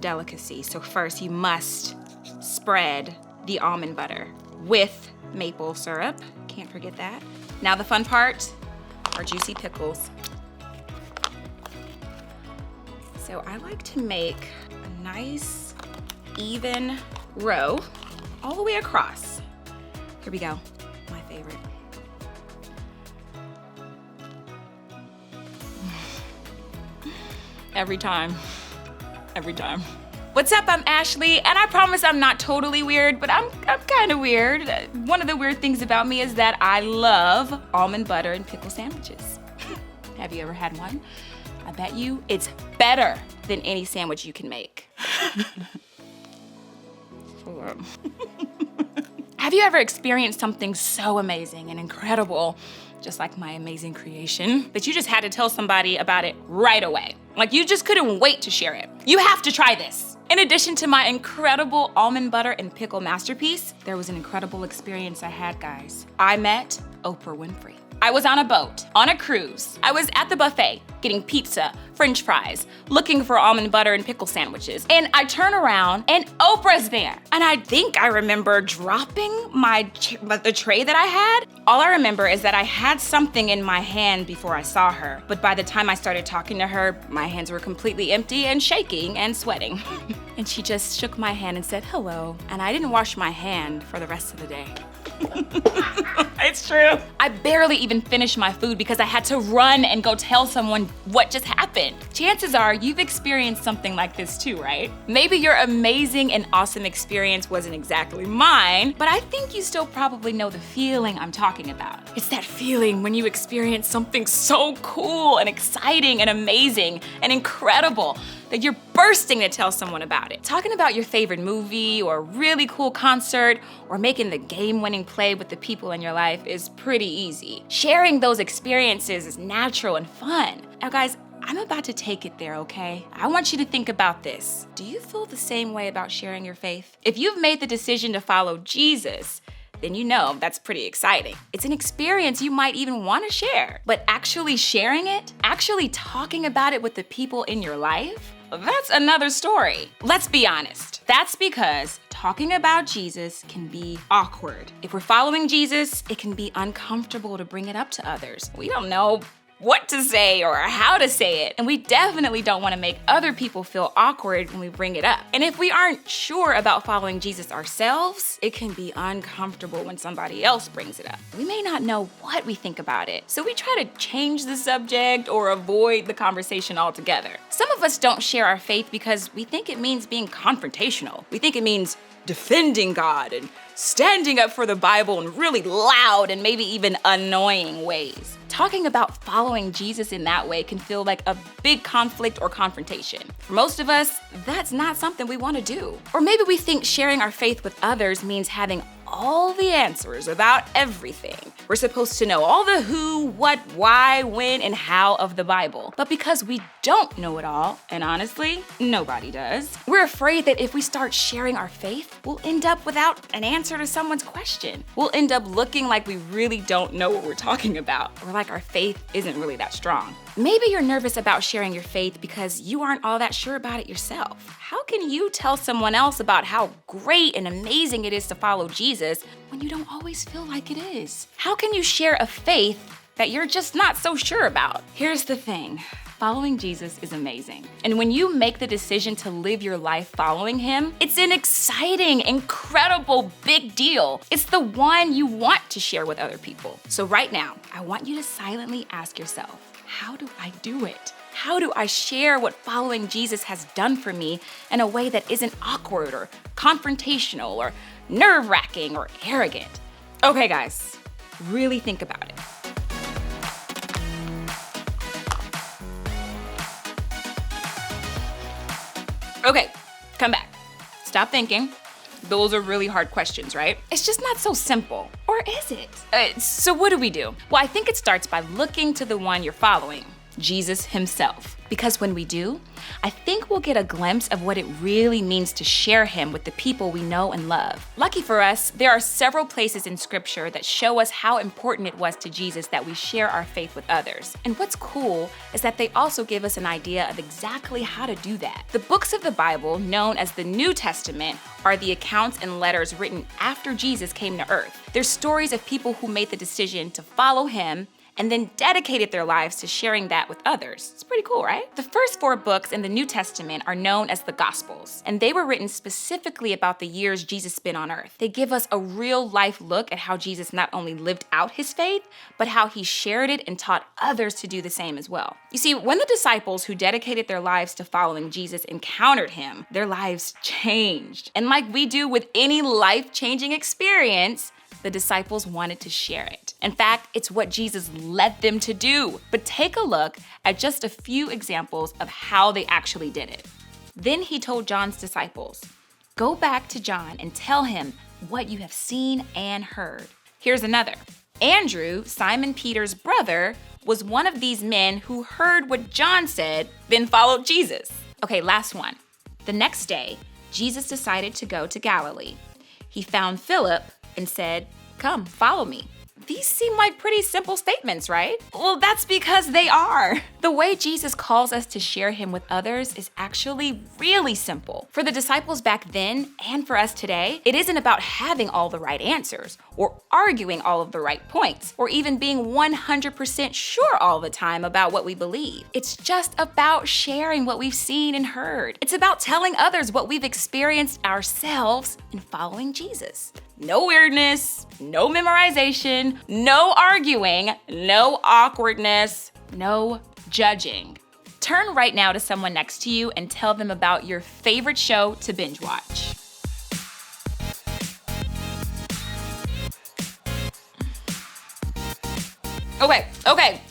delicacy. So first you must spread the almond butter with maple syrup. Can't forget that. Now the fun part, our juicy pickles. So I like to make a nice, even row all the way across. Here we go, my favorite. Every time. What's up, I'm Ashley, and I promise I'm not totally weird, but I'm kind of weird. One of the weird things about me is that I love almond butter and pickle sandwiches. Have you ever had one? I bet you it's better than any sandwich you can make. Have you ever experienced something so amazing and incredible, just like my amazing creation, that you just had to tell somebody about it right away? Like you just couldn't wait to share it. You have to try this. In addition to my incredible almond butter and pickle masterpiece, there was an incredible experience I had, guys. I met Oprah Winfrey. I was on a boat, on a cruise. I was at the buffet, getting pizza, French fries, looking for almond butter and pickle sandwiches. And I turn around and Oprah's there. And I think I remember dropping the tray that I had. All I remember is that I had something in my hand before I saw her. But by the time I started talking to her, my hands were completely empty and shaking and sweating. And she just shook my hand and said, hello. And I didn't wash my hand for the rest of the day. It's true. I barely even finished my food because I had to run and go tell someone what just happened. Chances are you've experienced something like this too, right? Maybe your amazing and awesome experience wasn't exactly mine, but I think you still probably know the feeling I'm talking about. It's that feeling when you experience something so cool and exciting and amazing and incredible that you're bursting to tell someone about it. Talking about your favorite movie or really cool concert or making the game-winning play with the people in your life is pretty easy. Sharing those experiences is natural and fun. Now guys, I'm about to take it there, okay? I want you to think about this. Do you feel the same way about sharing your faith? If you've made the decision to follow Jesus, then you know that's pretty exciting. It's an experience you might even want to share. But actually sharing it, actually talking about it with the people in your life, that's another story. Let's be honest. That's because talking about Jesus can be awkward. If we're following Jesus, it can be uncomfortable to bring it up to others. We don't know what to say or how to say it. And we definitely don't want to make other people feel awkward when we bring it up. And if we aren't sure about following Jesus ourselves, it can be uncomfortable when somebody else brings it up. We may not know what we think about it, so we try to change the subject or avoid the conversation altogether. Some of us don't share our faith because we think it means being confrontational. We think it means defending God and standing up for the Bible in really loud and maybe even annoying ways. Talking about following Jesus in that way can feel like a big conflict or confrontation. For most of us, that's not something we want to do. Or maybe we think sharing our faith with others means having all the answers about everything. We're supposed to know all the who, what, why, when, and how of the Bible. But because we don't know it all, and honestly, nobody does, we're afraid that if we start sharing our faith, we'll end up without an answer to someone's question. We'll end up looking like we really don't know what we're talking about, or like our faith isn't really that strong. Maybe you're nervous about sharing your faith because you aren't all that sure about it yourself. How can you tell someone else about how great and amazing it is to follow Jesus when you don't always feel like it is? How can you share a faith that you're just not so sure about? Here's the thing. Following Jesus is amazing. And when you make the decision to live your life following him, it's an exciting, incredible, big deal. It's the one you want to share with other people. So right now, I want you to silently ask yourself, how do I do it? How do I share what following Jesus has done for me in a way that isn't awkward or confrontational or nerve-wracking or arrogant? Okay, guys, really think about it. Okay, come back. Stop thinking. Those are really hard questions, right? It's just not so simple. Or is it? So what do we do? Well, I think it starts by looking to the one you're following. Jesus himself. Because when we do, I think we'll get a glimpse of what it really means to share him with the people we know and love. Lucky for us, there are several places in scripture that show us how important it was to Jesus that we share our faith with others. And what's cool is that they also give us an idea of exactly how to do that. The books of the Bible, known as the New Testament, are the accounts and letters written after Jesus came to earth. They're stories of people who made the decision to follow him and then dedicated their lives to sharing that with others. It's pretty cool, right? The first 4 books in the New Testament are known as the Gospels, and they were written specifically about the years Jesus spent on earth. They give us a real-life look at how Jesus not only lived out his faith, but how he shared it and taught others to do the same as well. You see, when the disciples who dedicated their lives to following Jesus encountered him, their lives changed. And like we do with any life-changing experience, the disciples wanted to share it. In fact, it's what Jesus led them to do. But take a look at just a few examples of how they actually did it. Then he told John's disciples, "Go back to John and tell him what you have seen and heard." Here's another. Andrew, Simon Peter's brother, was one of these men who heard what John said, then followed Jesus. Okay, last one. The next day, Jesus decided to go to Galilee. He found Philip and said, "Come, follow me." These seem like pretty simple statements, right? Well, that's because they are. The way Jesus calls us to share him with others is actually really simple. For the disciples back then and for us today, it isn't about having all the right answers or arguing all of the right points or even being 100% sure all the time about what we believe. It's just about sharing what we've seen and heard. It's about telling others what we've experienced ourselves in following Jesus. No weirdness, no memorization, no arguing, no awkwardness, no judging. Turn right now to someone next to you and tell them about your favorite show to binge watch.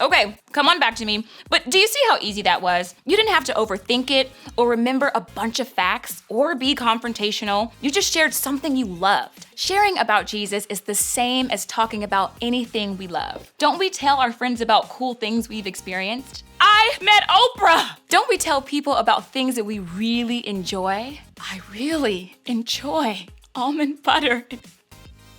Okay, come on back to me. But do you see how easy that was? You didn't have to overthink it or remember a bunch of facts or be confrontational. You just shared something you loved. Sharing about Jesus is the same as talking about anything we love. Don't we tell our friends about cool things we've experienced? I met Oprah! Don't we tell people about things that we really enjoy? I really enjoy almond butter and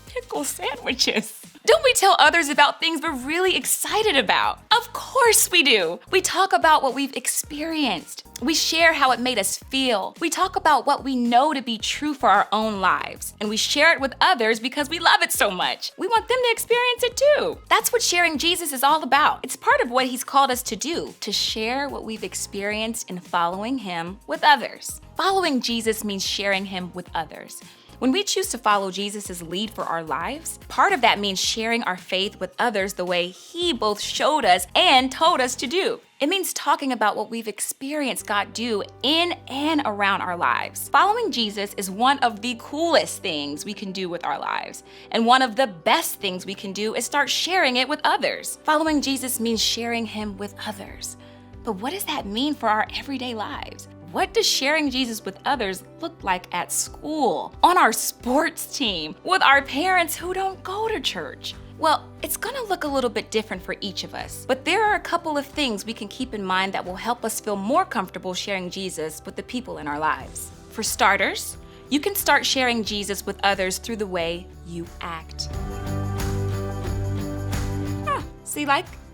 pickle sandwiches. Don't we tell others about things we're really excited about? Of course we do. We talk about what we've experienced. We share how it made us feel. We talk about what we know to be true for our own lives. And we share it with others because we love it so much. We want them to experience it too. That's what sharing Jesus is all about. It's part of what he's called us to do, to share what we've experienced in following him with others. Following Jesus means sharing him with others. When we choose to follow Jesus' lead for our lives, part of that means sharing our faith with others the way he both showed us and told us to do. It means talking about what we've experienced God do in and around our lives. Following Jesus is one of the coolest things we can do with our lives. And one of the best things we can do is start sharing it with others. Following Jesus means sharing him with others. But what does that mean for our everyday lives? What does sharing Jesus with others look like at school, on our sports team, with our parents who don't go to church? Well, it's gonna look a little bit different for each of us, but there are a couple of things we can keep in mind that will help us feel more comfortable sharing Jesus with the people in our lives. For starters, you can start sharing Jesus with others through the way you act.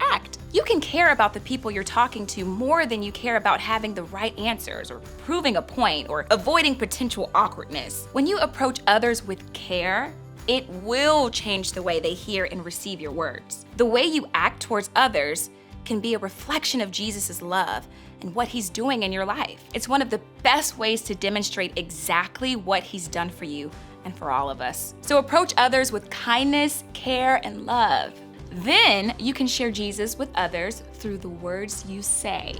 Act. You can care about the people you're talking to more than you care about having the right answers or proving a point or avoiding potential awkwardness. When you approach others with care, it will change the way they hear and receive your words. The way you act towards others can be a reflection of Jesus' love and what he's doing in your life. It's one of the best ways to demonstrate exactly what he's done for you and for all of us. So approach others with kindness, care, and love. Then you can share Jesus with others through the words you say.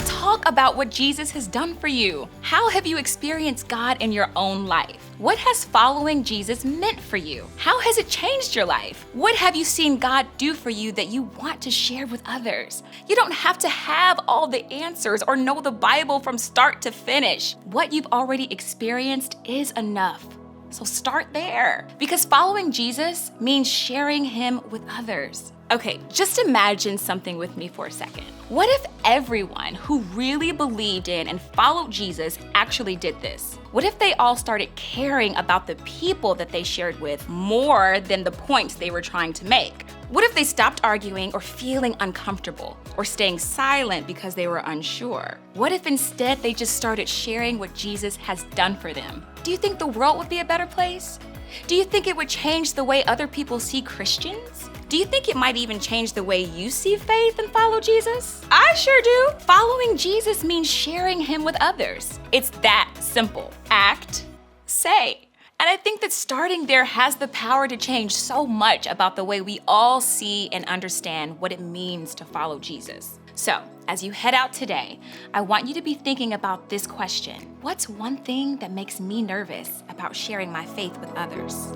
Talk about what Jesus has done for you. How have you experienced God in your own life? What has following Jesus meant for you? How has it changed your life? What have you seen God do for you that you want to share with others? You don't have to have all the answers or know the Bible from start to finish. What you've already experienced is enough. So start there, because following Jesus means sharing him with others. Okay, just imagine something with me for a second. What if everyone who really believed in and followed Jesus actually did this? What if they all started caring about the people that they shared with more than the points they were trying to make? What if they stopped arguing or feeling uncomfortable or staying silent because they were unsure? What if instead they just started sharing what Jesus has done for them? Do you think the world would be a better place? Do you think it would change the way other people see Christians? Do you think it might even change the way you see faith and follow Jesus? I sure do. Following Jesus means sharing him with others. It's that simple. Act, say. And I think that starting there has the power to change so much about the way we all see and understand what it means to follow Jesus. So, as you head out today, I want you to be thinking about this question. What's one thing that makes me nervous about sharing my faith with others?